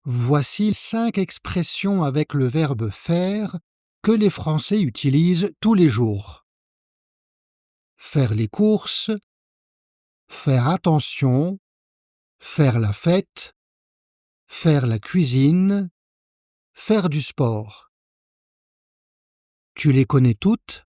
Voici 5 expressions avec le verbe faire que les Français utilisent tous les jours. Faire les courses, faire attention, faire la fête, faire la cuisine, faire du sport. Tu les connais toutes?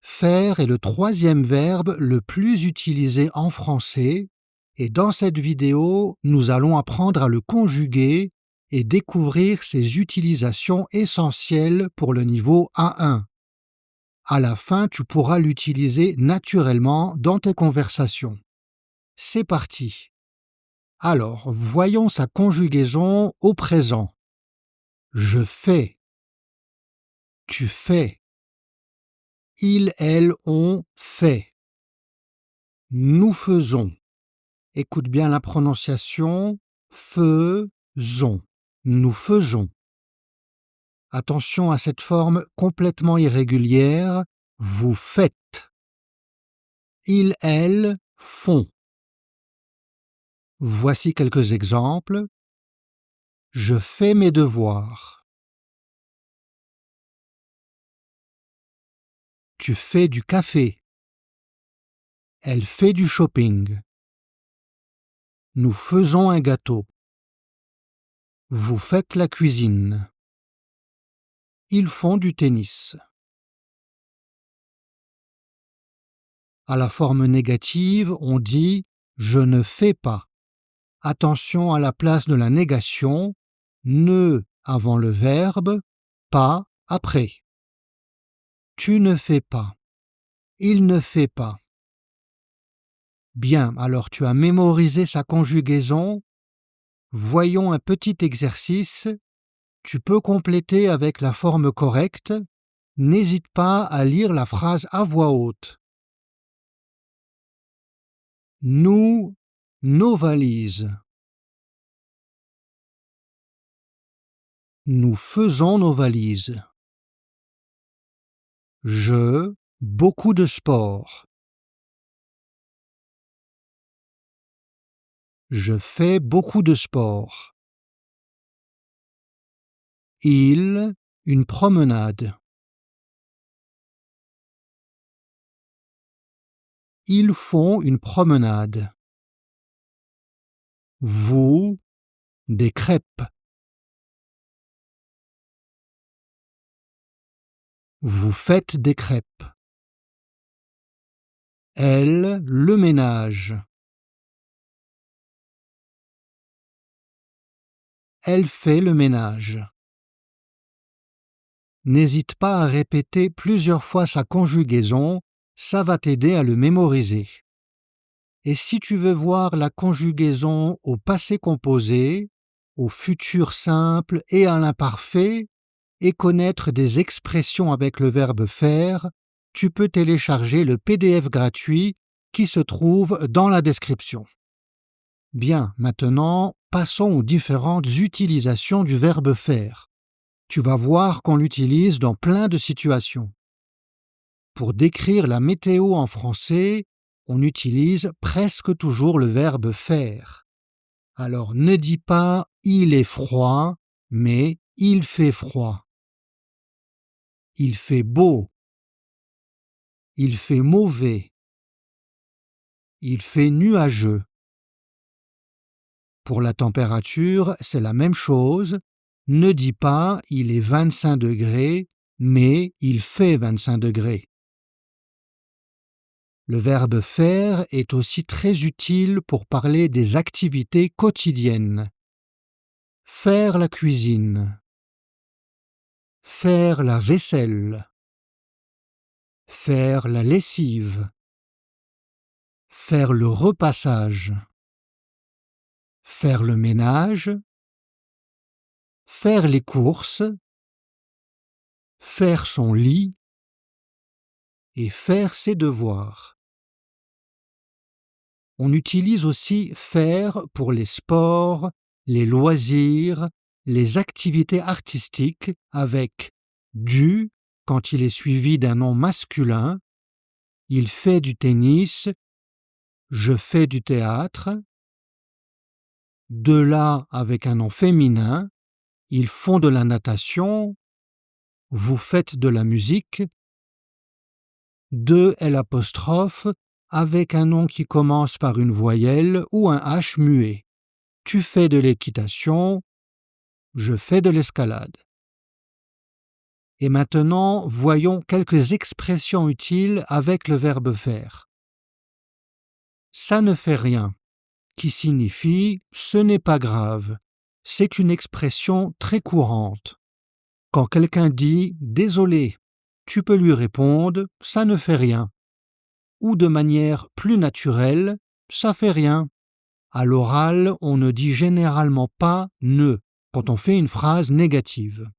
Faire est le 3e verbe le plus utilisé en français et dans cette vidéo, nous allons apprendre à le conjuguer et découvrir ses utilisations essentielles pour le niveau A1. À la fin, tu pourras l'utiliser naturellement dans tes conversations. C'est parti. Alors, voyons sa conjugaison au présent. Je fais. Tu fais. Il, elle, on fait. Nous faisons. Écoute bien la prononciation. Faisons. Nous faisons. Attention à cette forme complètement irrégulière. Vous faites. Ils, elles, font. Voici quelques exemples. Je fais mes devoirs. Tu fais du café. Elle fait du shopping. Nous faisons un gâteau. Vous faites la cuisine. Ils font du tennis. À la forme négative, on dit « je ne fais pas ». Attention à la place de la négation, ne avant le verbe, pas après. Tu ne fais pas. Il ne fait pas. Bien, alors tu as mémorisé sa conjugaison. Voyons un petit exercice. Tu peux compléter avec la forme correcte. N'hésite pas à lire la phrase à voix haute. Nous, nos valises. Nous faisons nos valises. Je, beaucoup de sport. Je fais beaucoup de sport. Il, une promenade. Ils font une promenade. Vous, des crêpes. Vous faites des crêpes. Elle, le ménage. Elle fait le ménage. N'hésite pas à répéter plusieurs fois sa conjugaison, ça va t'aider à le mémoriser. Et si tu veux voir la conjugaison au passé composé, au futur simple et à l'imparfait, et connaître des expressions avec le verbe faire, tu peux télécharger le PDF gratuit qui se trouve dans la description. Bien, maintenant, passons aux différentes utilisations du verbe faire. Tu vas voir qu'on l'utilise dans plein de situations. Pour décrire la météo en français, on utilise presque toujours le verbe faire. Alors ne dis pas « il est froid », mais « il fait froid ». Il fait beau. Il fait mauvais. Il fait nuageux. Pour la température, c'est la même chose. Ne dis pas « il est 25 degrés », mais « il fait 25 degrés ». Le verbe faire est aussi très utile pour parler des activités quotidiennes. Faire la cuisine. Faire la vaisselle. Faire la lessive. Faire le repassage. Faire le ménage. Faire les courses. Faire son lit. Et faire ses devoirs. On utilise aussi faire pour les sports, les loisirs, les activités artistiques avec du quand il est suivi d'un nom masculin. Il fait du tennis. Je fais du théâtre. De là avec un nom féminin, ils font de la natation, vous faites de la musique. De L' avec un nom qui commence par une voyelle ou un H muet. Tu fais de l'équitation, je fais de l'escalade. Et maintenant, voyons quelques expressions utiles avec le verbe faire. Ça ne fait rien, qui signifie ce n'est pas grave. C'est une expression très courante. Quand quelqu'un dit désolé, tu peux lui répondre ça ne fait rien. Ou de manière plus naturelle, ça fait rien. À l'oral, on ne dit généralement pas ne quand on fait une phrase négative.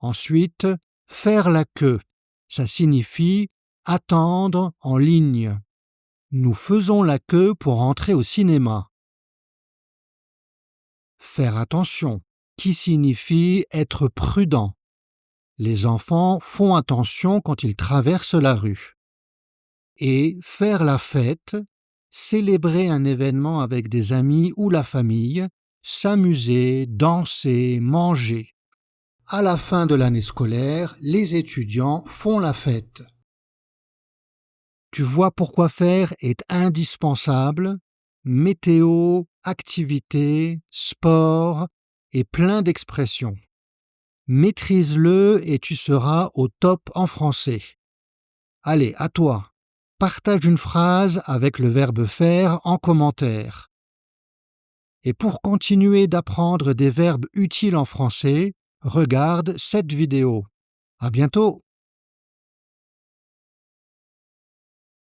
Ensuite, faire la queue, ça signifie attendre en ligne. Nous faisons la queue pour entrer au cinéma. Faire attention, qui signifie être prudent. Les enfants font attention quand ils traversent la rue. Et faire la fête, célébrer un événement avec des amis ou la famille, s'amuser, danser, manger. À la fin de l'année scolaire, les étudiants font la fête. Tu vois pourquoi faire est indispensable. Météo, activité, sport et plein d'expressions. Maîtrise-le et tu seras au top en français. Allez, à toi. Partage une phrase avec le verbe faire en commentaire. Et pour continuer d'apprendre des verbes utiles en français, regarde cette vidéo. À bientôt!